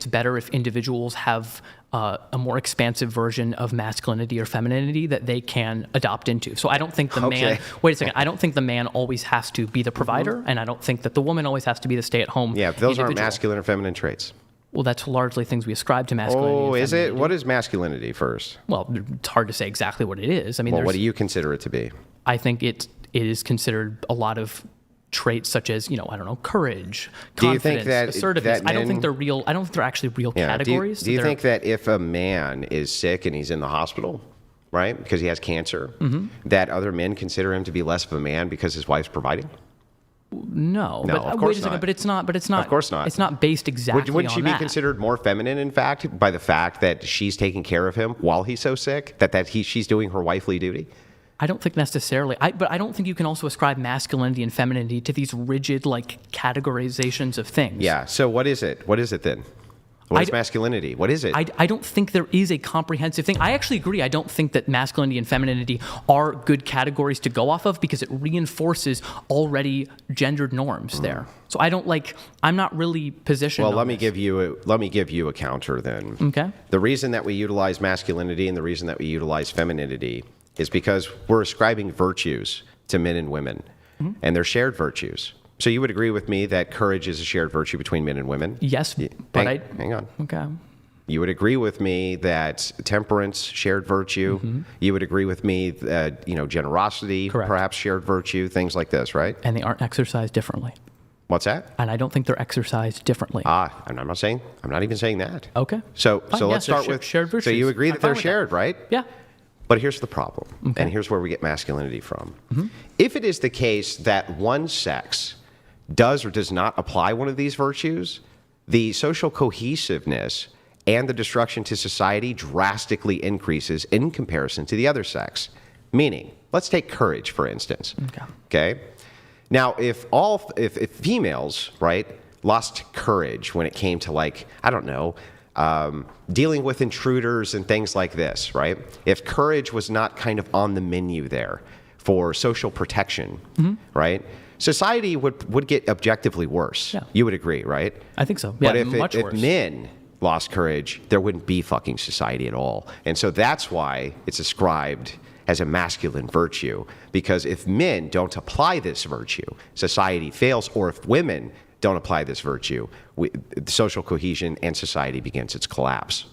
it's better if individuals have a more expansive version of masculinity or femininity that they can adopt into. So I don't think the man, wait a second, I don't think the man always has to be the provider, and I don't think that the woman always has to be the stay-at-home Yeah, those aren't masculine or feminine traits. Well, that's largely things we ascribe to masculinity. Oh, is it? What is masculinity first? Well, it's hard to say exactly what it is. I mean, well, what do you consider it to be? I think it is considered a lot of traits such as, I don't know, courage, confidence, assertiveness. I don't think they're real. I don't think they're actually real categories. Do you think that if a man is sick and he's in the hospital, right, because he has cancer, that other men consider him to be less of a man because his wife's providing? No, but of course wait a second, not. But it's not. Of course not. It's not based exactly Wouldn't she on be that. considered more feminine, in fact, by the fact that she's taking care of him while he's so sick, she's doing her wifely duty? I don't think necessarily. But I don't think you can also ascribe masculinity and femininity to these rigid, categorizations of things. Yeah. So what is it? What is it then? What is masculinity? What is it? I don't think there is a comprehensive thing. I actually agree. I don't think that masculinity and femininity are good categories to go off of because it reinforces already gendered norms there. So I'm not really positioned. Well, let me give you a counter then. Okay. The reason that we utilize masculinity and the reason that we utilize femininity is because we're ascribing virtues to men and women, and they're shared virtues. So you would agree with me that courage is a shared virtue between men and women? Yes, but hang on. Okay. You would agree with me that temperance, shared virtue. You would agree with me that, generosity, Correct. Perhaps shared virtue, things like this, right? And they aren't exercised differently. What's that? And I don't think they're exercised differently. I'm not even saying that. Okay. So Fine. let's start with shared virtues. So you agree that they're shared, right? Yeah. But here's the problem, Okay. and here's where we get masculinity from. If it is the case that one sex does or does not apply one of these virtues, the social cohesiveness and the destruction to society drastically increases in comparison to the other sex. Meaning, let's take courage, for instance. Okay? Now, if females, right, lost courage when it came to dealing with intruders and things like this, right? If courage was not kind of on the menu there for social protection, right? Society would get objectively worse. Yeah. You would agree, right? I think so. But Yeah, if men lost courage, there wouldn't be fucking society at all. And so that's why it's ascribed as a masculine virtue. Because if men don't apply this virtue, society fails. Or if women don't apply this virtue, social cohesion and society begins its collapse.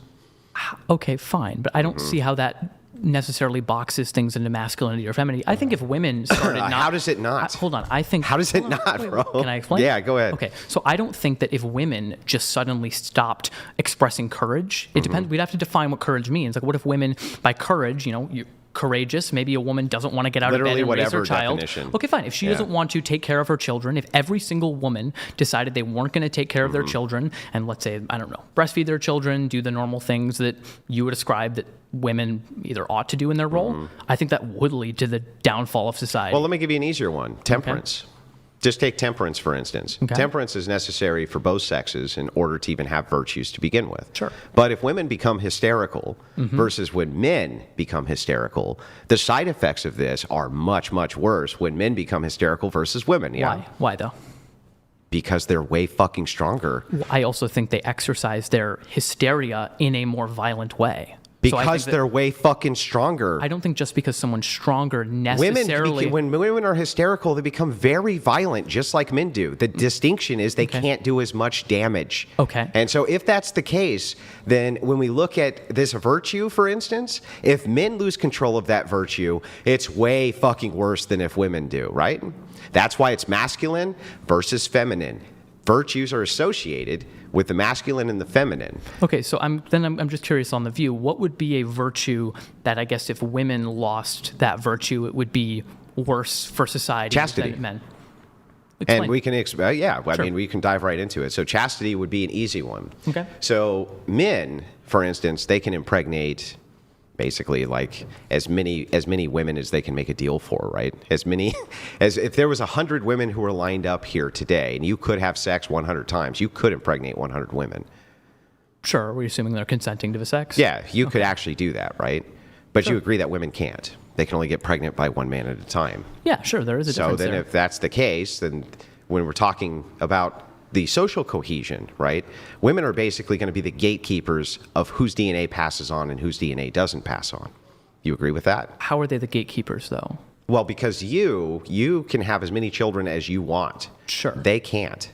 Okay, fine. But I don't see how that necessarily boxes things into masculinity or femininity. I think if women started not... How does it not? Hold on. I think... How does it not, bro? Can I explain? Yeah, go ahead. Okay, so I don't think that if women just suddenly stopped expressing courage, it depends. We'd have to define what courage means. What if women, by courage, you're courageous, maybe a woman doesn't want to get out of bed and raise her child. Definition. Okay, fine. If she doesn't want to take care of her children, if every single woman decided they weren't going to take care of their children, and let's say, I don't know, breastfeed their children, do the normal things that you would ascribe that women either ought to do in their role, I think that would lead to the downfall of society. Well, let me give you an easier one. Temperance. Okay. Just take temperance, for instance. Okay. Temperance is necessary for both sexes in order to even have virtues to begin with. Sure. But if women become hysterical versus when men become hysterical, the side effects of this are much, much worse when men become hysterical versus women. Yeah? Why though? Because they're way fucking stronger. I also think they exercise their hysteria in a more violent way. Because they're way fucking stronger. I don't think just because someone's stronger necessarily... When women are hysterical, they become very violent, just like men do. The distinction is they can't do as much damage. Okay. And so if that's the case, then when we look at this virtue, for instance, if men lose control of that virtue, it's way fucking worse than if women do, right? That's why it's masculine versus feminine. Virtues are associated with the masculine and the feminine. Okay, so I'm just curious on the view. What would be a virtue that I guess if women lost that virtue, it would be worse for society Chastity. than men? Explain. And we can, I mean, we can dive right into it. So chastity would be an easy one. Okay. So men, for instance, they can impregnate basically as many women as they can make a deal for, right? As if there was 100 women who were lined up here today and you could have sex 100 times, you could impregnate 100 women. Sure. We're assuming they're consenting to the sex? Yeah, you could actually do that, right? But you agree that women can't. They can only get pregnant by one man at a time. Yeah, sure. There is a difference So then there. if that's the case, then when we're talking about the social cohesion, right? Women are basically going to be the gatekeepers of whose DNA passes on and whose DNA doesn't pass on. You agree with that? How are they the gatekeepers, though? Well, because you can have as many children as you want. Sure. They can't.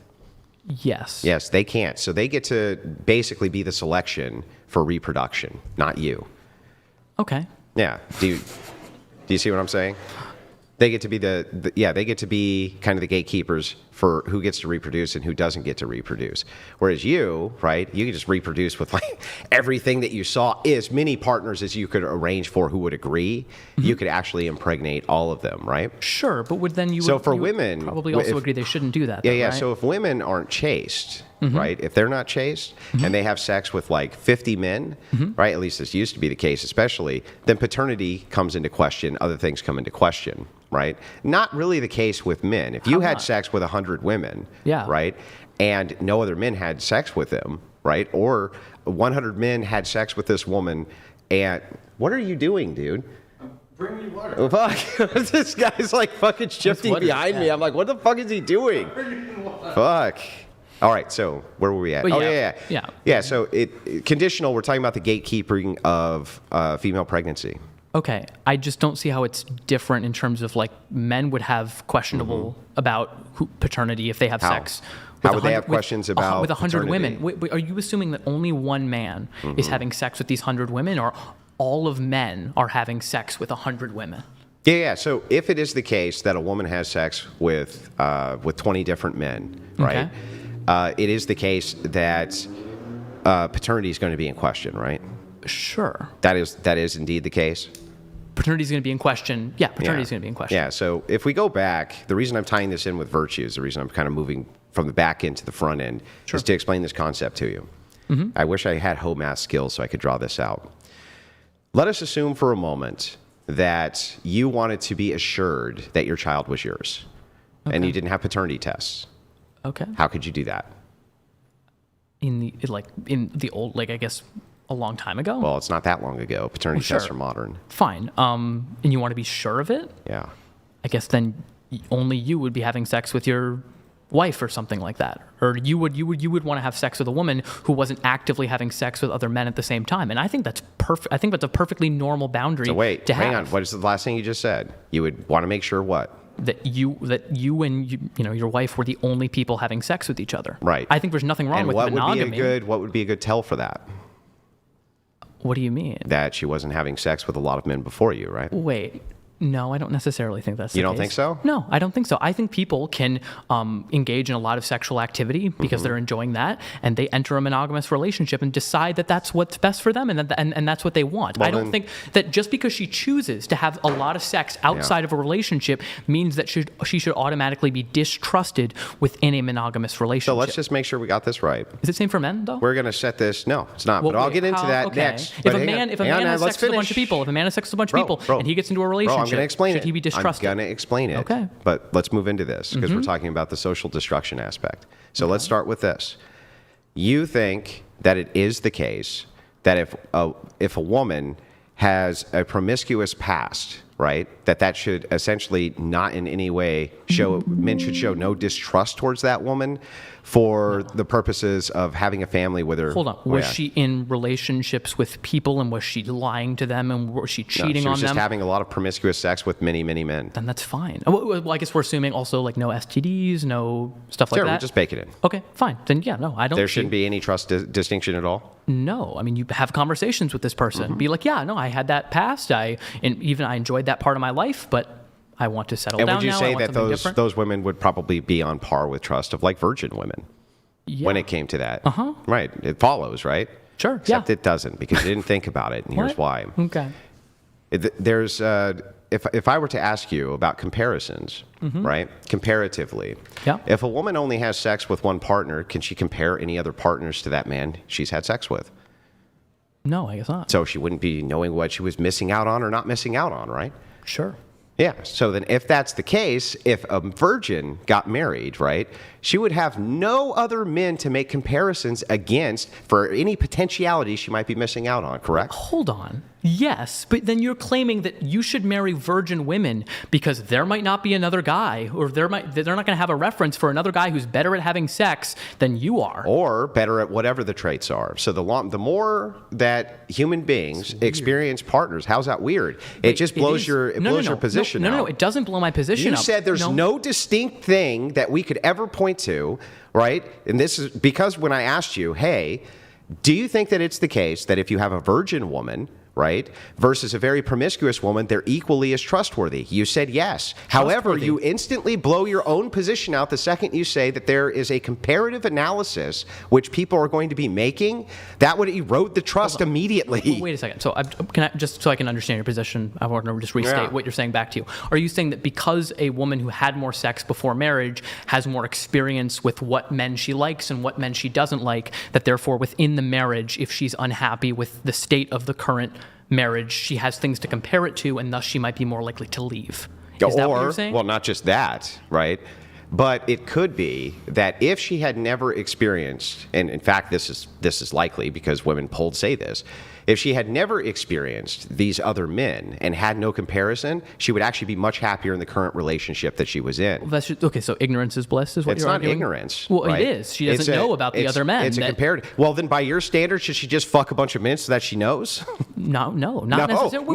Yes. Yes, they can't. So they get to basically be the selection for reproduction, not you. Okay. Yeah. Do you see what I'm saying? They get to be they get to be kind of the gatekeepers for who gets to reproduce and who doesn't get to reproduce. Whereas you, right, you can just reproduce with like everything that you saw, as many partners as you could arrange for who would agree. Mm-hmm. You could actually impregnate all of them, right? Sure, but then you so would, for you would women, probably also agree they shouldn't do that. Yeah, though, yeah. Right? So if women aren't chaste, right, if they're not chaste and they have sex with like 50 men, right, at least this used to be the case, especially, then paternity comes into question, other things come into question, right? Not really the case with men. If you had sex with 100 women, right, and no other men had sex with them, right, or 100 men had sex with this woman, and what are you doing, dude? Bring me water. Oh, fuck. This guy's like fucking shifting behind me. I'm like, what the fuck is he doing? Fuck. All right, so where were we at? Well, Yeah, so conditional, we're talking about the gatekeeping of female pregnancy. Okay, I just don't see how it's different in terms of like men would have questionable about paternity if they have sex. How would they have questions about with 100 paternity? women? Wait, are you assuming that only one man is having sex with these 100 women, or all of men are having sex with 100 women? Yeah. So if it is the case that a woman has sex with 20 different men, right? It is the case that paternity is going to be in question, right? Sure. That is indeed the case. Paternity is going to be in question. Yeah, paternity is going to be in question. Yeah, so if we go back, the reason I'm tying this in with virtues, the reason I'm kind of moving from the back end to the front end is to explain this concept to you. I wish I had home math skills so I could draw this out. Let us assume for a moment that you wanted to be assured that your child was yours and you didn't have paternity tests. Okay. How could you do that? In the old, like, I guess, a long time ago? Well, it's not that long ago. Paternity tests are modern. Fine. And you want to be sure of it? Yeah. I guess then only you would be having sex with your wife or something like that. Or you would want to have sex with a woman who wasn't actively having sex with other men at the same time. And I think that's perfect. I think that's a perfectly normal boundary So wait, to have. hang on. What is the last thing you just said? You would want to make sure what? That you and your wife were the only people having sex with each other. Right. I think there's nothing wrong with monogamy. What would be a good tell for that? What do you mean? That she wasn't having sex with a lot of men before you, right? Wait. No, I don't necessarily think that's the case. You don't think so? No, I don't think so. I think people can engage in a lot of sexual activity because they're enjoying that, and they enter a monogamous relationship and decide that that's what's best for them, and that's what they want. Well, I don't think that just because she chooses to have a lot of sex outside of a relationship means that she should automatically be distrusted within a monogamous relationship. So let's just make sure we got this right. Is it same for men, though? We're going to set this. No, it's not. Well, but I'll wait, get into that okay. next. If a man has sex with a bunch of people, and he gets into a relationship, I'm going to explain should he be distrusted? I'm going to explain it. Okay. But let's move into this because we're talking about the social destruction aspect. So let's start with this. You think that it is the case that if a woman has a promiscuous past, right, that should essentially not in any way men should show no distrust towards that woman for the purposes of having a family with her. Hold on. Was she in relationships with people, and was she lying to them, and was she cheating on them? She was just having a lot of promiscuous sex with many, many men. Then that's fine. Well, I guess we're assuming also like no STDs, no stuff like that. Sure, we just bake it in. Okay, fine. Then yeah, no, I don't. There shouldn't be any trust distinction at all? No. I mean, you have conversations with this person. Be like, yeah, no, I had that past. I enjoyed that part of my life, but I want to settle down now. And would you say that those women would probably be on par with trust of like virgin women when it came to that? Right. It follows, right? Sure. Except it doesn't because you didn't think about it, and here's why. Okay. There's if I were to ask you about comparisons, right? Comparatively, if a woman only has sex with one partner, can she compare any other partners to that man she's had sex with? No, I guess not. So she wouldn't be knowing what she was missing out on or not missing out on, right? Sure. Yeah. So then if that's the case, if a virgin got married, right, she would have no other men to make comparisons against for any potentiality she might be missing out on, correct? Hold on. Yes, but then you're claiming that you should marry virgin women because there might not be another guy, or they're not going to have a reference for another guy who's better at having sex than you are, or better at whatever the traits are. So the more that human beings experience partners, how's that weird? It just blows your position. No, it doesn't blow my position. You said there's no distinct thing that we could ever point to, right? And this is because when I asked you, hey, do you think that it's the case that if you have a virgin woman, right, versus a very promiscuous woman, they're equally as trustworthy? You said yes. However, you instantly blow your own position out the second you say that there is a comparative analysis which people are going to be making that would erode the trust immediately. Wait a second. So just so I can understand your position, I want to just restate what you're saying back to you. Are you saying that because a woman who had more sex before marriage has more experience with what men she likes and what men she doesn't like, that therefore within the marriage, if she's unhappy with the state of the current marriage, she has things to compare it to, and thus she might be more likely to leave? Is that what you're saying? Well, not just that, right? But it could be that if she had never experienced, and in fact, this is likely because women polled say this, if she had never experienced these other men and had no comparison, she would actually be much happier in the current relationship that she was in. Well, okay, so ignorance is bliss is what you're arguing? It's not ignorance. Well, right? it is. She doesn't know about the other men. It's a comparative. Well, then by your standards, should she just fuck a bunch of men so that she knows? No, not necessarily.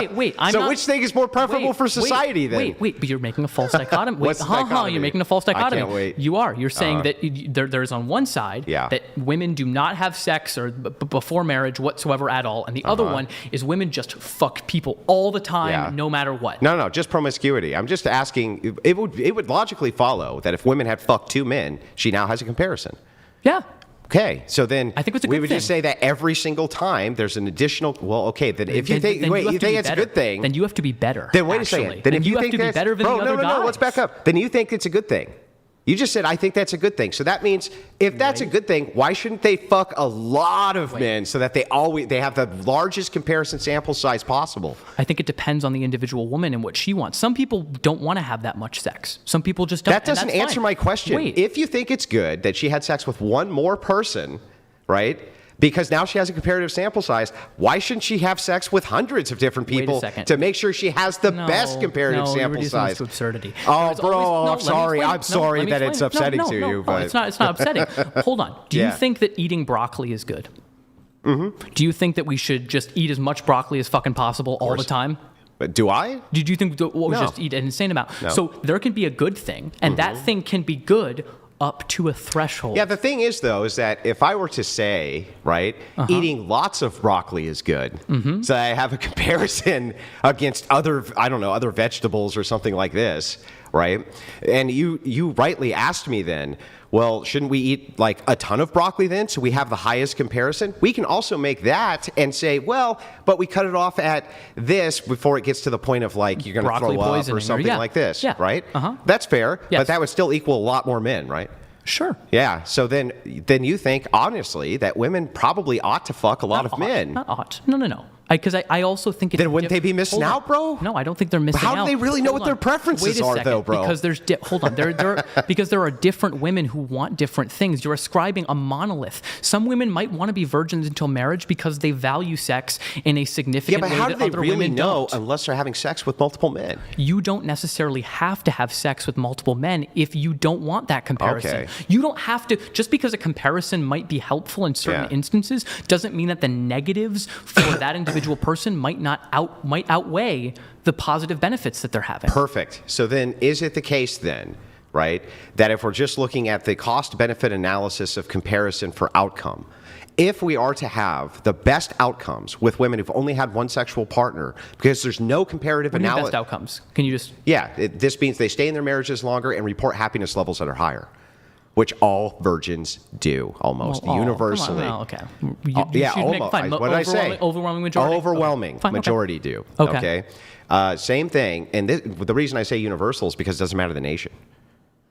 Wait. Which thing is more preferable for society then? Wait, but you're making a false dichotomy. What's the dichotomy? You're making a false dichotomy. I can't wait. You are. You're saying that there's on one side that women do not have sex or before marriage whatsoever at all, and the other one is women just fuck people all the time, no matter what. No, just promiscuity. I'm just asking. It would logically follow that if women had fucked two men, she now has a comparison. Yeah. Okay, so then I think it's a we good would thing. just say that every single time there's an additional. Well, okay, then if you think it's a good thing, then you have to be better. Then wait a second. Then if you have think to be better than the other guys. No, let's back up. Then you think it's a good thing. You just said, I think that's a good thing. So that means if that's a good thing, why shouldn't they fuck a lot of men so that they have the largest comparison sample size possible? I think it depends on the individual woman and what she wants. Some people don't want to have that much sex. Some people just don't. That doesn't answer my question. Wait. If you think it's good that she had sex with one more person, right? Because now she has a comparative sample size. Why shouldn't she have sex with hundreds of different people to make sure she has the best comparative sample size? To absurdity. Oh, bro, I'm sorry. I'm sorry that it's upsetting to you. But it's not upsetting. Hold on. Do you think that eating broccoli is good? Mm-hmm. Do you think that we should just eat as much broccoli as fucking possible all the time? But do I? Did you think just eat an insane amount? No. So there can be a good thing, and that thing can be good up to a threshold. Yeah, the thing is, though, is that if I were to say, right, eating lots of broccoli is good, so I have a comparison against other vegetables or something like this, right? And you rightly asked me then, well, shouldn't we eat like a ton of broccoli then so we have the highest comparison? We can also make that and say, well, but we cut it off at this before it gets to the point of like you're going to throw up or something like this, right? That's fair, but that would still equal a lot more men, right? Sure. Yeah. So then you think, honestly, that women probably ought to fuck a lot of men. Not ought. No. Because I also think it's... Then wouldn't they be missing out, bro? No, I don't think they're missing out. How do they really know what their preferences are, though, bro? Because because there are different women who want different things. You're ascribing a monolith. Some women might want to be virgins until marriage because they value sex in a significant way that other women don't. Yeah, but how do they really know unless they're having sex with multiple men? You don't necessarily have to have sex with multiple men if you don't want that comparison. Okay. You don't have to... Just because a comparison might be helpful in certain instances doesn't mean that the negatives for that individual person might outweigh the positive benefits that they're having. Perfect. So then is it the case then, right, that if we're just looking at the cost-benefit analysis of comparison for outcome, if we are to have the best outcomes with women who've only had one sexual partner, because there's no comparative analysis... Best outcomes? Can you just... Yeah. This means they stay in their marriages longer and report happiness levels that are higher. Which all virgins do, almost universally. Okay. What did I say? Overwhelming majority. Overwhelming majority do. Okay. Same thing. And the reason I say universal is because it doesn't matter the nation.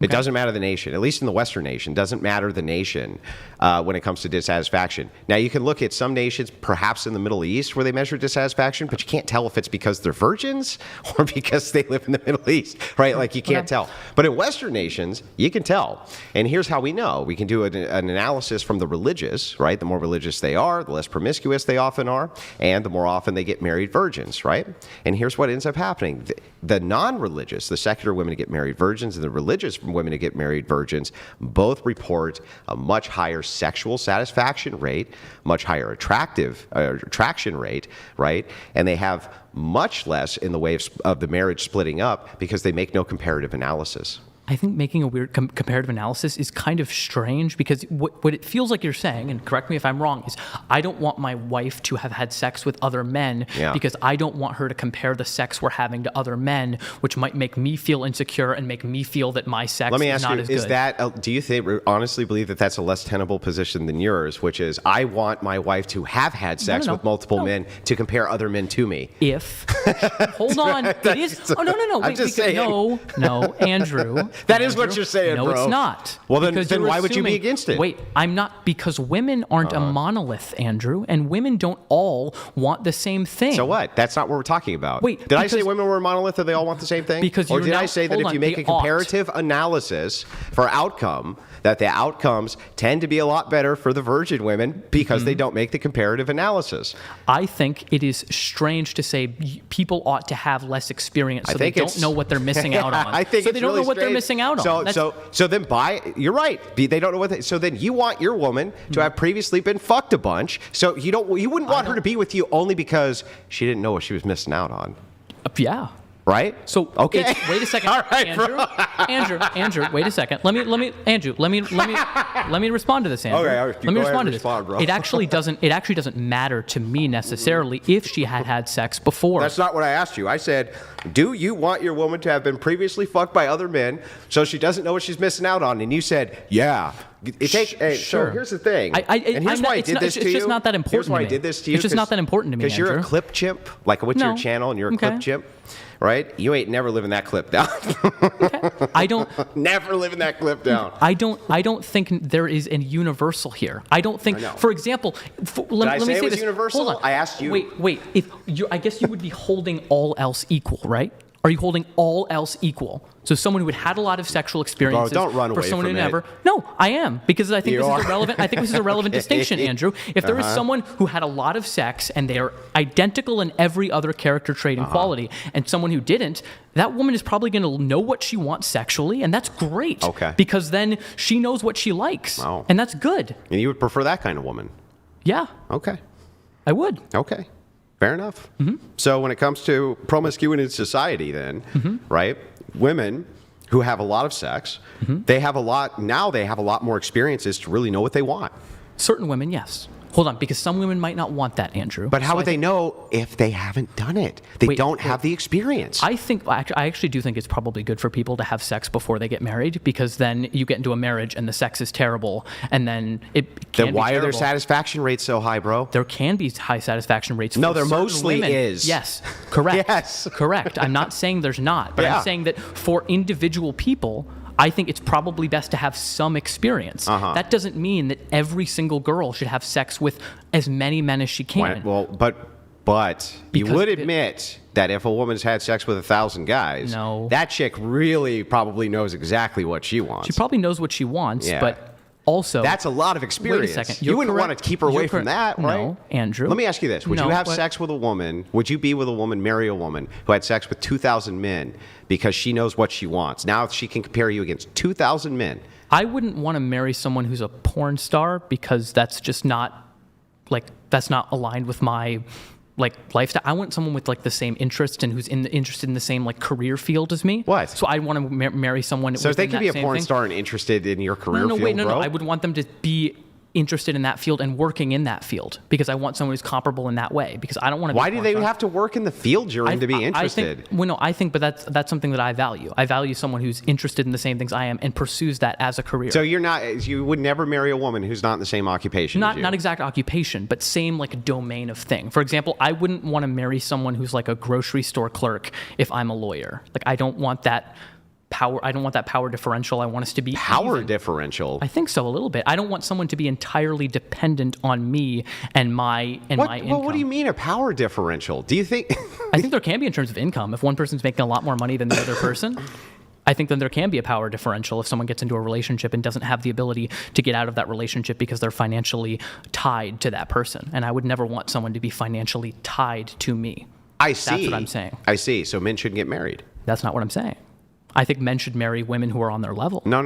It doesn't matter the nation, at least in the Western nation, doesn't matter the nation when it comes to dissatisfaction. Now, you can look at some nations, perhaps in the Middle East, where they measure dissatisfaction, but you can't tell if it's because they're virgins or because they live in the Middle East, right? Like, you can't tell. But in Western nations, you can tell. And here's how we know. We can do an analysis from the religious, right? The more religious they are, the less promiscuous they often are, and the more often they get married virgins, right? And here's what ends up happening. The non-religious, the secular women get married virgins, and the religious women to get married virgins both report a much higher sexual satisfaction rate, much higher attraction rate, right? And they have much less in the way of the marriage splitting up because they make no comparative analysis. I think making a weird comparative analysis is kind of strange because what it feels like you're saying, and correct me if I'm wrong, is I don't want my wife to have had sex with other men because I don't want her to compare the sex we're having to other men, which might make me feel insecure and make me feel that my sex is not as good. Let me ask you, is that, do you honestly believe that that's a less tenable position than yours, which is I want my wife to have had sex with multiple men to compare other men to me? Hold on. It is. Oh, no. I'm just saying. No, Andrew. That is what you're saying, bro. No, it's not. Well, then why would you be against it? Wait, I'm not, because women aren't a monolith, Andrew, and women don't all want the same thing. So what? That's not what we're talking about. Wait, did I say women were a monolith or they all want the same thing? Or did I say that if you make a comparative analysis for outcome, that the outcomes tend to be a lot better for the virgin women because they don't make the comparative analysis? I think it is strange to say people ought to have less experience so they don't know what they're missing out on. I think so they don't know what they're missing out on. So then you're right. They don't know what so then you want your woman to have previously been fucked a bunch. So you wouldn't want her to be with you only because she didn't know what she was missing out on. Yeah. Right? So okay. Wait a second, All right, Andrew. Wait a second. Let me respond to this, Andrew. Okay, let me respond to this. Bro. It actually doesn't matter to me necessarily if she had sex before. That's not what I asked you. I said, do you want your woman to have been previously fucked by other men so she doesn't know what she's missing out on? And you said, yeah. Sure. So here's the thing. And here's why I did this to you. It's just not that important to me. Here's why I did this to you. It's just not that important to me, because you're a clip chimp, like what's your channel, and you're a clip chimp, right? You ain't never living that clip down. I don't never living that clip down. I don't think there is a universal here. I don't think, for example, let me say this. Universal? Hold on. I asked you. Wait. I guess you would be holding all else equal, right? Are you holding all else equal? So someone who had a lot of sexual experiences don't run away for someone from who it. never. No, I am, because I think this is irrelevant. I think this is a relevant distinction, Andrew. If there is someone who had a lot of sex and they are identical in every other character trait and quality, and someone who didn't, that woman is probably going to know what she wants sexually, and that's great. Okay. Because then she knows what she likes, and that's good. And you would prefer that kind of woman? Yeah. Okay. I would. Okay. Fair enough. So when it comes to promiscuity in society then, right, women who have a lot of sex, they have a lot more experiences to really know what they want. Certain women, yes. Hold on, because some women might not want that, Andrew. But how would they know if they haven't done it? They don't have the experience. I actually do think it's probably good for people to have sex before they get married, because then you get into a marriage and the sex is terrible, and then it can be terrible. Then why are their satisfaction rates so high, bro? There can be high satisfaction rates. No, there mostly women. is. Yes, correct. Yes. Correct. I'm not saying there's not, but I'm saying that for individual people, I think it's probably best to have some experience. That doesn't mean that every single girl should have sex with as many men as she can. Well, but you would admit that if a woman's had sex with 1,000 guys, that chick really probably knows exactly what she wants. She probably knows what she wants, but also... That's a lot of experience. Wait a second. You wouldn't want to keep her away from that, right? No, Andrew. Let me ask you this. Would you have sex with a woman, would you be with a woman, marry a woman who had sex with 2,000 men because she knows what she wants? Now she can compare you against 2,000 men. I wouldn't want to marry someone who's a porn star, because that's just not, that's not aligned with my lifestyle. I want someone with the same interest and who's interested in the same career field as me. What? So I want to marry someone. So if they could be a porn star and interested in your career field, No. I would want them to be interested in that field and working in that field, because I want someone who's comparable in that way, because I don't want to be Why do they have to work in the field you're in to be interested? But that's something that I value. I value someone who's interested in the same things I am and pursues that as a career. So you would never marry a woman who's not in the same occupation as you? Not exact occupation, but same domain of thing. For example, I wouldn't want to marry someone who's a grocery store clerk if I'm a lawyer. I don't want that power. I don't want that power differential. I want us to be Power even. differential. I think so, a little bit. I don't want someone to be entirely dependent on me and my income. Well, what do you mean a power differential? Do you think? I think there can be in terms of income. If one person's making a lot more money than the other person, I think then there can be a power differential if someone gets into a relationship and doesn't have the ability to get out of that relationship because they're financially tied to that person. And I would never want someone to be financially tied to me. I see. That's what I'm saying. I see. So men shouldn't get married. That's not what I'm saying. I think men should marry women who are on their level. No.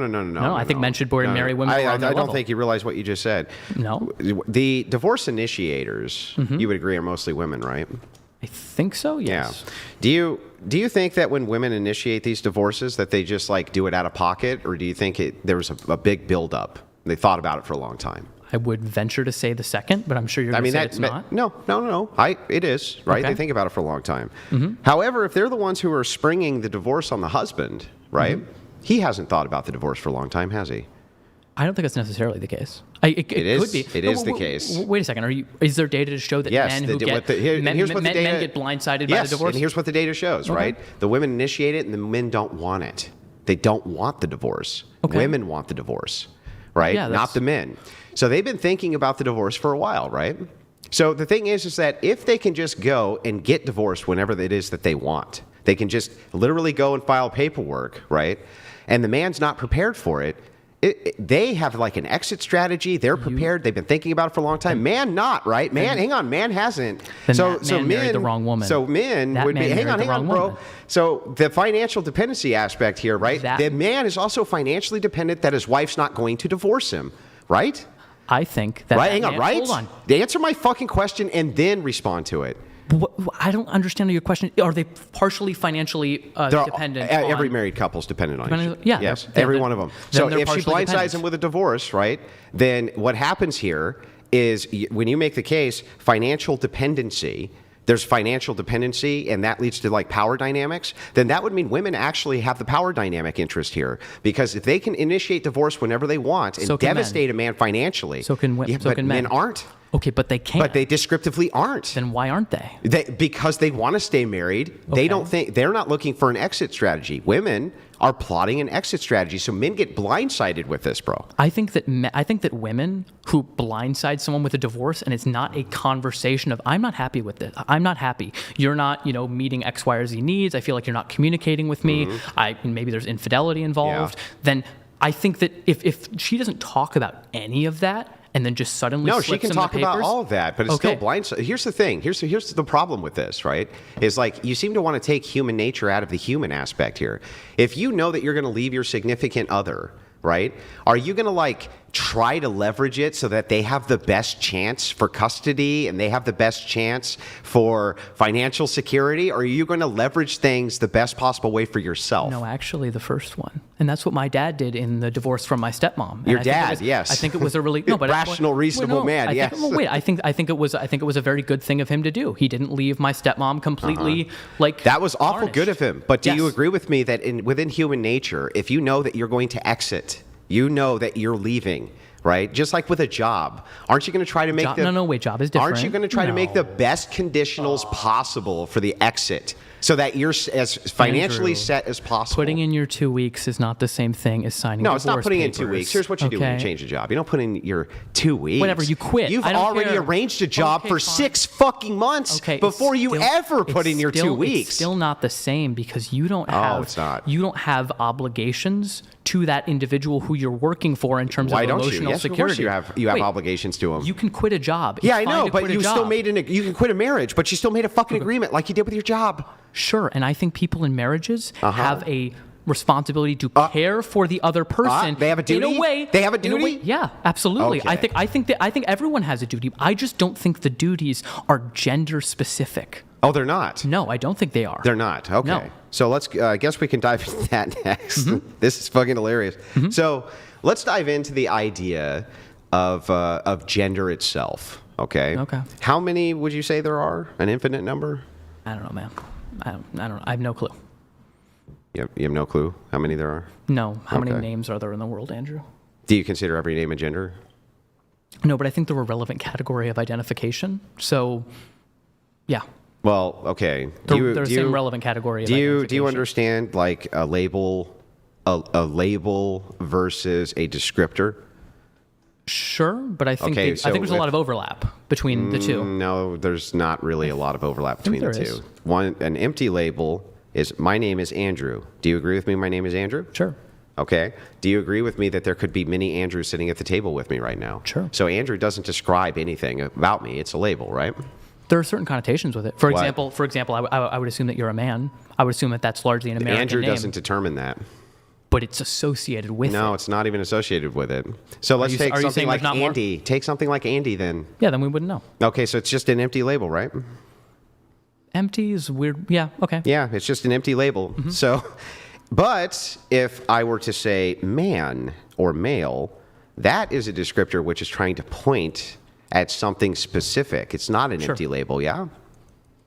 I think men should marry women who are on their level. I don't think you realize what you just said. No. The divorce initiators, you would agree, are mostly women, right? I think so, yes. Yeah. Do you think that when women initiate these divorces that they just like do it out of pocket, or do you think there was a big buildup? They thought about it for a long time. I would venture to say the second, but I'm sure you're going to say it's not. No. It is, right? Okay. They think about it for a long time. However, if they're the ones who are springing the divorce on the husband, right? He hasn't thought about the divorce for a long time, has he? I don't think that's necessarily the case. It could be. It is the case. Wait a second. Is there data to show that men get blindsided by the divorce? And here's what the data shows, right? The women initiate it, and the men don't want it. They don't want the divorce. Okay. Women want the divorce, right? Yeah, not the men. So they've been thinking about the divorce for a while, right? So the thing is that if they can just go and get divorced whenever it is that they want, they can just literally go and file paperwork, right? And the man's not prepared for it. They have like an exit strategy. They're prepared. They've been thinking about it for a long time. Man, not right. Man, hang on. Man hasn't. So men married the wrong woman. So men would be. Hang on, bro. So the financial dependency aspect here, right? The man is also financially dependent that his wife's not going to divorce him, right? I think that. Right. Hang on. Right. Hold on. Answer my fucking question and then respond to it. I don't understand your question. Are they partially financially dependent? Every married couple's dependent on each other. Yeah. Yes, every one of them. So if she blindsides him with a divorce, right, then what happens here is when you make the case, financial dependency, there's financial dependency, and that leads to like power dynamics, then that would mean women actually have the power dynamic interest here. Because if they can initiate divorce whenever they want and devastate a man financially, so can men. Men aren't. Okay, but they can't. But they descriptively aren't. Then why aren't they? Because they want to stay married. They don't think they're not looking for an exit strategy. Women are plotting an exit strategy, so men get blindsided with this, bro. I think that women who blindside someone with a divorce, and it's not a conversation of I'm not happy with this. I'm not happy. You're not, meeting X, Y, or Z needs. I feel like you're not communicating with me. Maybe there's infidelity involved. Yeah. Then I think that if she doesn't talk about any of that, and then just suddenly no, she can talk about all of that, but it's still blindside. Here's the thing. Here's the problem with this, right? Is like you seem to want to take human nature out of the human aspect here. If you know that you're going to leave your significant other, right? Are you going to like try to leverage it so that they have the best chance for custody and they have the best chance for financial security? Or are you going to leverage things the best possible way for yourself? No, actually the first one. And that's what my dad did in the divorce from my stepmom. Your dad, yes. I think it was a really rational, reasonable man. Yes. I think it was a very good thing of him to do. He didn't leave my stepmom completely like that was awful tarnished. Good of him. But do you agree with me that within human nature, if you know that you're going to exit, you know that you're leaving, right? Just like with a job, aren't you going to try to make job is different. Aren't you going to try to make the best conditionals possible for the exit? So that you're as financially set as possible. Putting in your 2 weeks is not the same thing as signing divorce papers. No, it's not putting papers. in 2 weeks. Here's what you do when you change a job. You don't put in your 2 weeks. Whatever, you quit. You've already arranged a job for 6 fucking months before you ever put in your 2 weeks. It's still not the same because you don't have you don't have obligations to that individual who you're working for in terms of emotional security. Of course you have obligations to them. You can quit a job. Yeah, I know, but you still made you can quit a marriage, but you still made a fucking agreement like you did with your job. Sure, and I think people in marriages have a responsibility to care for the other person. They have a duty. In a way, they have a duty. Yeah, absolutely. Okay. I think everyone has a duty. I just don't think the duties are gender specific. Oh, they're not? No, I don't think they are. They're not? Okay. No. So let's, I guess we can dive into that next. This is fucking hilarious. So let's dive into the idea of gender itself, okay? Okay. How many would you say there are? An infinite number? I don't know, man. I don't know. I have no clue. You have no clue how many there are? No. How many names are there in the world, Andrew? Do you consider every name a gender? No, but I think they're a relevant category of identification. So, yeah. Well, okay. They're the same relevant category of identification. Do you understand like a label a label versus a descriptor? Sure, but I think Okay, I think there's a lot of overlap between the two. No, there's not really a lot of overlap between the there two. is. An empty label is, my name is Andrew. Do you agree with me? My name is Andrew? Sure. Okay. Do you agree with me that there could be many Andrews sitting at the table with me right now? Sure. So Andrew doesn't describe anything about me. It's a label, right? There are certain connotations with it. For What? example, I would assume that you're a man. I would assume that that's largely an American Andrew name, doesn't determine that. but it's associated with No, it. it's not even associated with it. So let's take are you something saying like there's not more? Andy. Take something like Andy then. Yeah, then we wouldn't know. Okay, so it's just an empty label, right? Empty is weird. Yeah, okay. Yeah, it's just an empty label. Mm-hmm. So, but if I were to say man or male, that is a descriptor which is trying to point at something specific. It's not an Sure. empty label, yeah?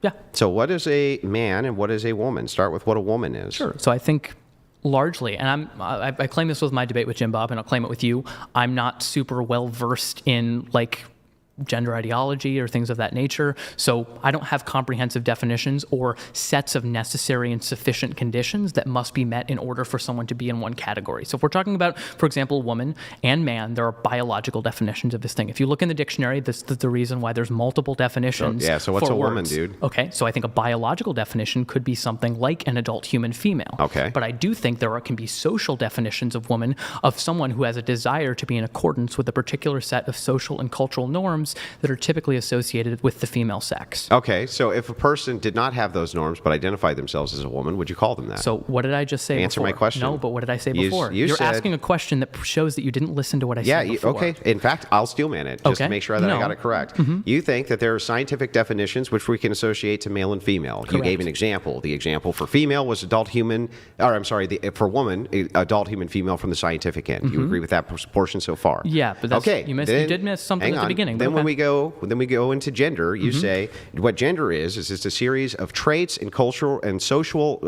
Yeah, So what is a man and what is a woman? Start with what a woman is. sure. So I think largely, and I claim this was my debate with Jim Bob, and I'll claim it with you. I'm not super well versed in like gender ideology or things of that nature. So I don't have comprehensive definitions or sets of necessary and sufficient conditions that must be met in order for someone to be in one category. So if we're talking about, for example, woman and man, there are biological definitions of this thing. If you look in the dictionary, this is the reason why there's multiple definitions. So what's for a woman, words. dude? Okay, so I think a biological definition could be something like an adult human female. Okay. But I do think can be social definitions of woman, of someone who has a desire to be in accordance with a particular set of social and cultural norms that are typically associated with the female sex. Okay, so if a person did not have those norms but identified themselves as a woman, would you call them that? So what did I just say Answer before? my question. No, but what did I say You- before? you You're said- asking a question that shows that you didn't listen to what I Yeah, said before. okay. In fact, I'll steelman it just to Okay. make sure that I No. got it correct. You think that there are scientific definitions which we can associate to male and female. You gave Correct. an example. The example for female was adult human, or I'm sorry, for woman, adult human female from the scientific end. You agree with that portion so far? Yeah, but that's, okay. you then- did miss something hang at the on. beginning. but Then when okay. we go into gender, you say what gender is it's a series of traits and cultural and social,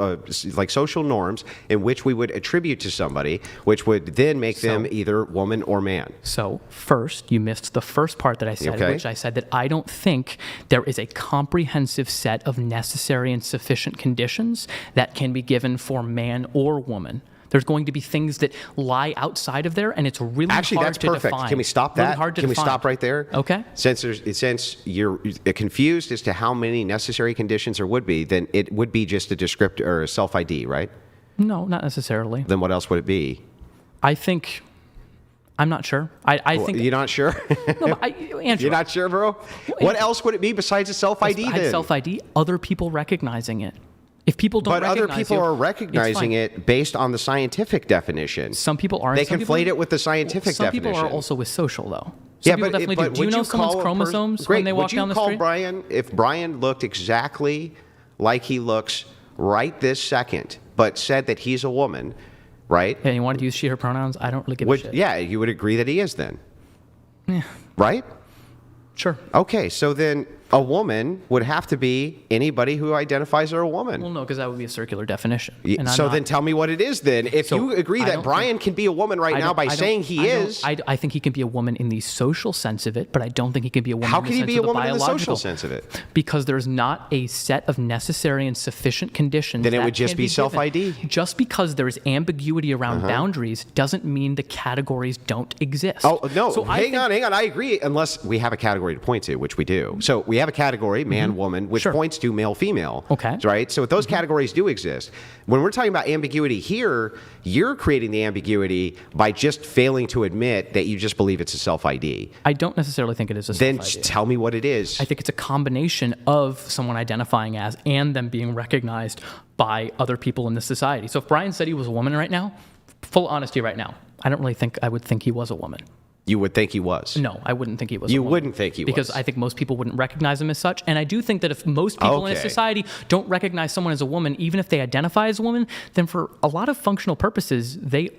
like social norms in which we would attribute to somebody, which would then make them either woman or man. So first, you missed the first part that I said, Okay. which I said that I don't think there is a comprehensive set of necessary and sufficient conditions that can be given for man or woman. There's going to be things that lie outside of there, and it's really Actually, hard that's to perfect. define. Can we stop Really that? hard to Can we define. stop right there? Okay. Since you're confused as to how many necessary conditions there would be, then it would be just a descriptor or a self ID, right? No, not necessarily. Then what else would it be? I think. I'm not sure. I think. You're not sure? No, but Andrew, You're not sure, bro? What else would it be besides a self ID then? Self ID. Other people recognizing it. If people don't But other recognize people you, are it's recognizing fine. it based on the scientific definition. Some people aren't. They Some conflate people, it with the scientific some definition. people are also with social, though. Yeah, Some people but definitely but do. Do you would know call a someone's person- chromosomes Great. when they walk down the Would you street? call Brian, if Brian looked exactly like he looks right this second, but said that he's a woman, right? Yeah, you wanted to use she/her pronouns? I don't really give a shit. Yeah, you would agree that he is then. Yeah. Right? Sure. Okay, so then a woman would have to be anybody who identifies as a woman. Well, no, because that would be a circular definition. And I'm So not- then tell me what it is then. If So you agree I that don't Brian can be a woman right now by saying he is, I think he can be a woman in the social sense of it, but I don't think he can be a woman how in the can he sense be of a woman in the biological social sense of it? Because there's not a set of necessary and sufficient conditions. Then it that would just can be given. self-ID. Just because there's ambiguity around boundaries doesn't mean the categories don't exist. Oh, no. So hang on. I agree. Unless we have a category to point to, which we do. So we have a category, man, woman, which Sure. points to male, female. Okay. Right? So those categories do exist. When we're talking about ambiguity here, you're creating the ambiguity by just failing to admit that you just believe it's a self-ID. I don't necessarily think it is a Then self-ID. just tell me what it is. I think it's a combination of someone identifying as and them being recognized by other people in the society. So if Brian said he was a woman right now, full honesty right now, I don't really think I would think he was a woman. You would think he was. No, I wouldn't think he was a You woman. wouldn't think he was. Because I think most people wouldn't recognize him as such. And I do think that if most people in a Okay. society don't recognize someone as a woman, even if they identify as a woman, then for a lot of functional purposes, they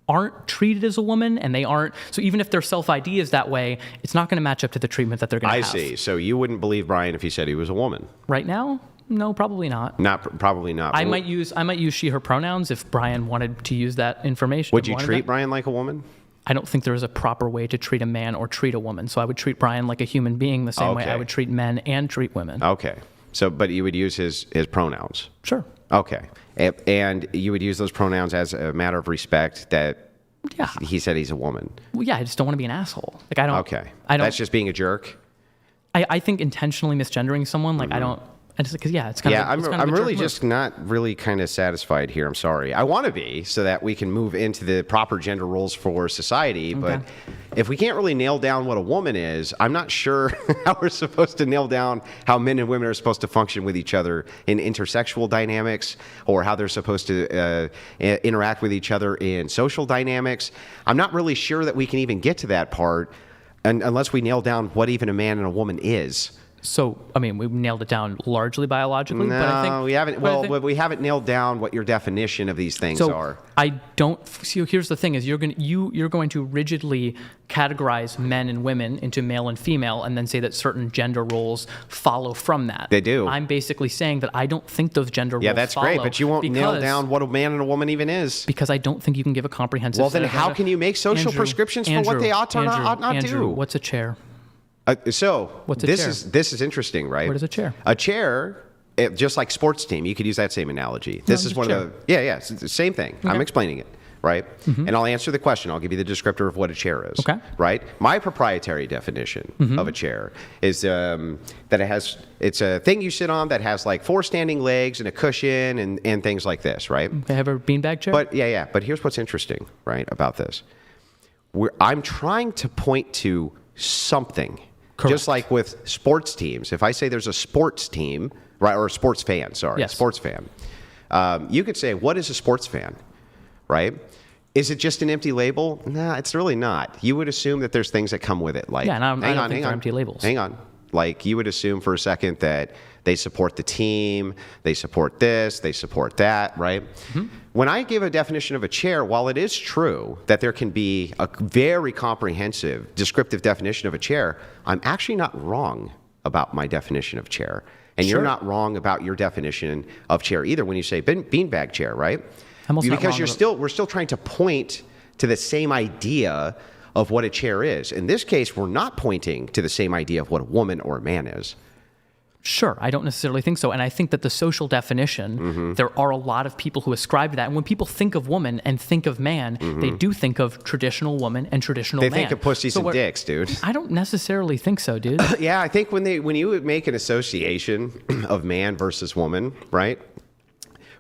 aren't treated as a woman and they aren't. So even if their self-ID is that way, it's not going to match up to the treatment that they're going to I have. see. So you wouldn't believe Brian if he said he was a woman. Right now? No, probably not. Probably not. I might use she/her pronouns if Brian wanted to use that information. Would you wanted treat that. Brian like a woman? I don't think there is a proper way to treat a man or treat a woman. So I would treat Brian like a human being the same way I Okay. would treat men and treat women. Okay. So, but you would use his pronouns. Sure. Okay. And you would use those pronouns as a matter of respect that he said he's a woman. Well, yeah, I just don't want to be an asshole. Like, I don't. Okay. I don't. That's just being a jerk. I think intentionally misgendering someone, like, I don't. Because it's kind of. I'm really just not really kind of satisfied here. I'm sorry. I want to be so that we can move into the proper gender roles for society. Okay. But if we can't really nail down what a woman is, I'm not sure how we're supposed to nail down how men and women are supposed to function with each other in intersexual dynamics, or how they're supposed to interact with each other in social dynamics. I'm not really sure that we can even get to that part unless we nail down what even a man and a woman is. So, I mean, we've nailed it down largely biologically. No, but I think, we haven't. Well, we haven't nailed down what your definition of these things are. I don't see. Here's the thing: is you're going to rigidly categorize men and women into male and female, and then say that certain gender roles follow from that. They do. I'm basically saying that I don't think those gender roles. Yeah, that's follow great, but you won't nail down what a man and a woman even is. Because I don't think you can give a comprehensive. Well, then how can you make social prescriptions for what they ought to not do? What's a chair? What's this is interesting, right? What is a chair? A chair, just like sports team, you could use that same analogy. This is one of the it's the same thing. Okay. I'm explaining it, right? Mm-hmm. And I'll answer the question. I'll give you the descriptor of what a chair is. Okay. Right? My proprietary definition of a chair is that it's a thing you sit on that has like 4 standing legs and a cushion and things like this, right? They have a beanbag chair. But But here's what's interesting, right, about this. I'm trying to point to something. Correct. Just like with sports teams, if I say there's a sports team, right, or a sports fan, yes. sports fan, you could say, what is a sports fan, right? Is it just an empty label? No, it's really not. You would assume that there's things that come with it. Like, I don't think they're empty labels. Hang on. Like, you would assume for a second that they support the team, they support this, they support that, right? Mm-hmm. When I give a definition of a chair, while it is true that there can be a very comprehensive, descriptive definition of a chair, I'm actually not wrong about my definition of chair. And You're not wrong about your definition of chair either when you say beanbag chair, right? Because we're still trying to point to the same idea of what a chair is. In this case, we're not pointing to the same idea of what a woman or a man is. Sure, I don't necessarily think so. And I think that the social definition, there are a lot of people who ascribe to that. And when people think of woman and think of man, they do think of traditional woman and traditional man. They think of pussies and dicks, dude. I don't necessarily think so, dude. Yeah, I think when you make an association of man versus woman, right?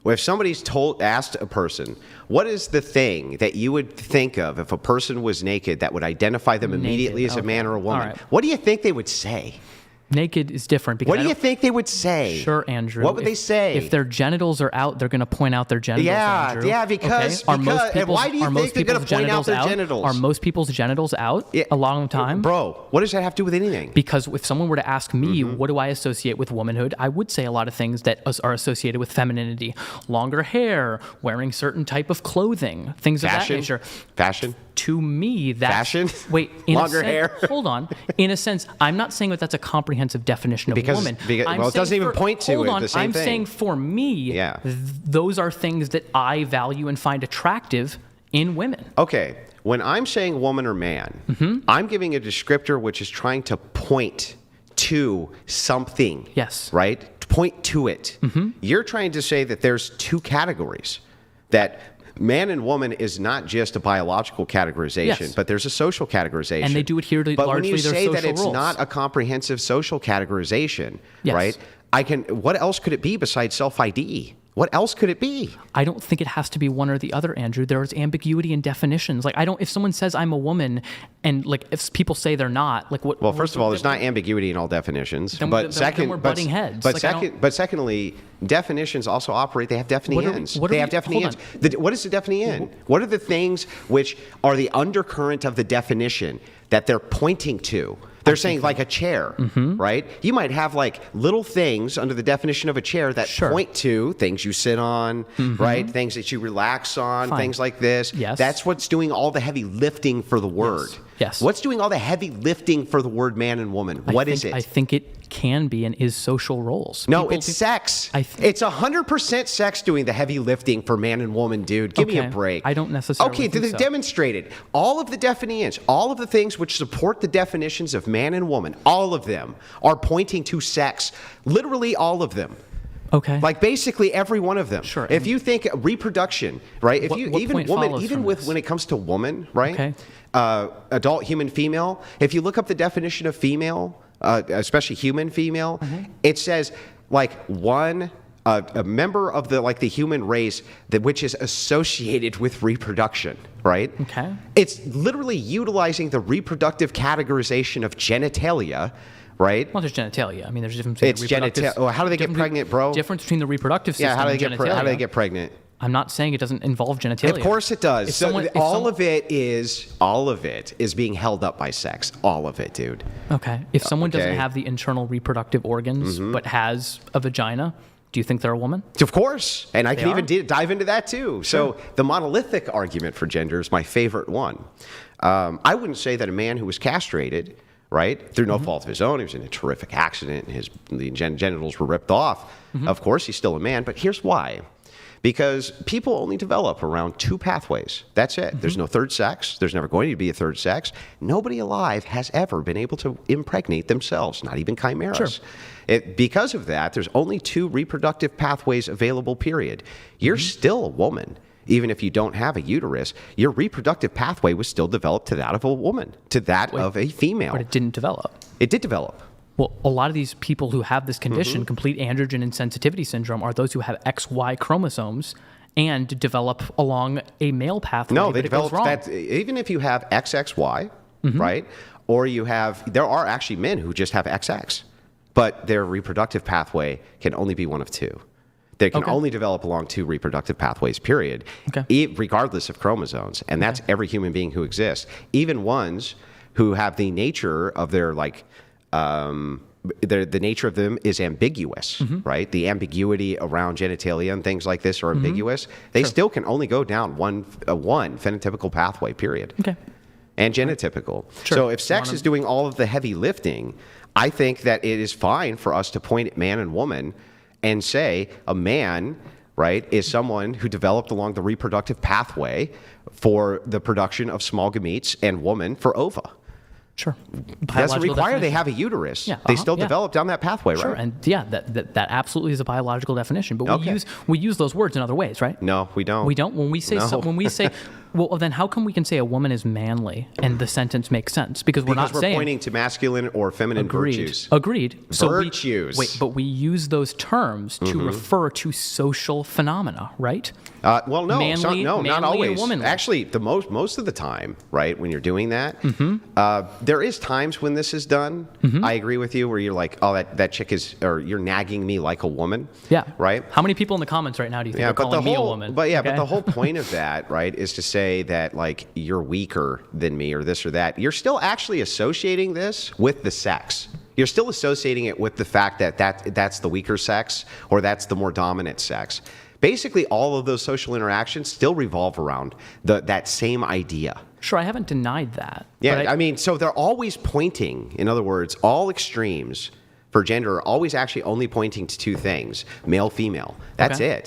Well, if somebody's asked a person, what is the thing that you would think of if a person was naked that would identify them immediately as a man or a woman? Right. What do you think they would say? Naked is different. Because what do you think they would say? Sure, Andrew. What would they say? If their genitals are out, they're going to point out their genitals, Andrew. Yeah, because why do you think they're going to point out their genitals? Are most people's genitals out a long time? Bro, what does that have to do with anything? Because if someone were to ask me, what do I associate with womanhood, I would say a lot of things that are associated with femininity. Longer hair, wearing certain type of clothing, things of that nature. Fashion? To me, that's... Fashion? Wait, longer hair? Hold on. In a sense, I'm not saying that that's a comprehensive definition of woman. Well, it doesn't even point to the same thing. I'm saying for me, those are things that I value and find attractive in women. Okay. When I'm saying woman or man, I'm giving a descriptor which is trying to point to something. Yes. Right? Point to it. You're trying to say that there's 2 categories. That man and woman is not just a biological categorization, but there's a social categorization. And they do adhere to largely their social roles. But when you say that it's not a comprehensive social categorization, right? What else could it be besides self-ID? What else could it be? I don't think it has to be one or the other, Andrew. There's ambiguity in definitions. Like, if someone says I'm a woman and like if people say they're not, like what? Well, first of all, there's not ambiguity in all definitions. Then we're butting heads. But secondly, definitions also operate. They have defining ends. They have defining ends. What is the defining end? What are the things which are the undercurrent of the definition that they're pointing to? They're saying like a chair, right? You might have like little things under the definition of a chair that point to things you sit on, right? Things that you relax on, things like this. Yes. That's what's doing all the heavy lifting for the word. Yes. What's doing all the heavy lifting for the word man and woman? What is it? I think it can be and is social roles. No, People it's do- sex. I think- It's 100% sex doing the heavy lifting for man and woman, dude. Give me a Okay. break. I don't necessarily Okay, think they so. demonstrated all of the definitions, all of the things which support the definitions of man and woman, all of them are pointing to sex. Literally all of them. Okay. Like basically every one of them. Sure. If you think reproduction, right? If What- you what even point woman, follows even from with this? when it comes to woman, right? Okay. Adult human female. If you look up the definition of female, especially human female, it says like one. A member of the human race which is associated with reproduction, right? Okay. It's literally utilizing the reproductive categorization of genitalia, right? Well, there's genitalia. I mean, there's a difference between It's the reproductive. genitalia. Oh, how do they get difference- pregnant, bro? Difference between the reproductive system Yeah, how do they and get genitalia. how do they get pregnant? I'm not saying it doesn't involve genitalia. Of course it does. If So someone- if all someone- of it is being held up by sex. All of it, dude. Okay. If someone doesn't Okay. have the internal reproductive organs but has a vagina, do you think they're a woman? Of course. And I can They even are? dive into that too. So the monolithic argument for gender is my favorite one. I wouldn't say that a man who was castrated, right, through no fault of his own, he was in a terrific accident and the genitals were ripped off. Of course, he's still a man, but here's why. Because people only develop around two pathways. That's it. There's no third sex. There's never going to be a third sex. Nobody alive has ever been able to impregnate themselves, not even chimeras. Sure. Because of that, there's only two reproductive pathways available, period. You're still a woman. Even if you don't have a uterus, your reproductive pathway was still developed to that of a woman, to that of a female. But it didn't develop. It did develop. Well, a lot of these people who have this condition, complete androgen insensitivity syndrome, are those who have XY chromosomes and develop along a male pathway. No, but they it goes developed wrong. that. Even if you have XXY, right? Or there are actually men who just have XX, but their reproductive pathway can only be one of two. They can Okay. only develop along two reproductive pathways, period, Okay. regardless of chromosomes. And that's every human being who exists, even ones who have the nature of their the nature of them is ambiguous, right? The ambiguity around genitalia and things like this are ambiguous. They still can only go down one phenotypical pathway, period. Okay. And genotypical. Sure. So if sex is doing all of the heavy lifting, I think that it is fine for us to point at man and woman and say a man, right, is someone who developed along the reproductive pathway for the production of small gametes and woman for ova. Sure. Doesn't Biological require they definition. have a uterus. Yeah, They still yeah. develop down that pathway, Sure, right? and yeah, that absolutely is a biological definition. But Okay. we use those words in other ways, right? No, we don't. We don't. When we say No. when we say, well, then how come we can say a woman is manly and the sentence makes sense? Because we're Because not we're saying pointing to masculine or feminine agreed. virtues. Agreed. Virtues. But we use those terms to refer to social phenomena, right? Well, no, Manly- not manly and always. womanly. Actually, most of the time, right, when you're doing that, there is times when this is done. I agree with you, where you're like, oh, that chick is, or you're nagging me like a woman. Yeah. Right. How many people in the comments right now do you think are calling me a woman? But Okay? the whole point of that, right, is to say that like you're weaker than me or this or that. You're still actually associating this with the sex. You're still associating it with the fact that that's the weaker sex or that's the more dominant sex. Basically, all of those social interactions still revolve around that same idea. Sure, I haven't denied that. Yeah, but I mean, so they're always pointing, in other words, all extremes for gender are always actually only pointing to two things, male, female. That's Okay. it.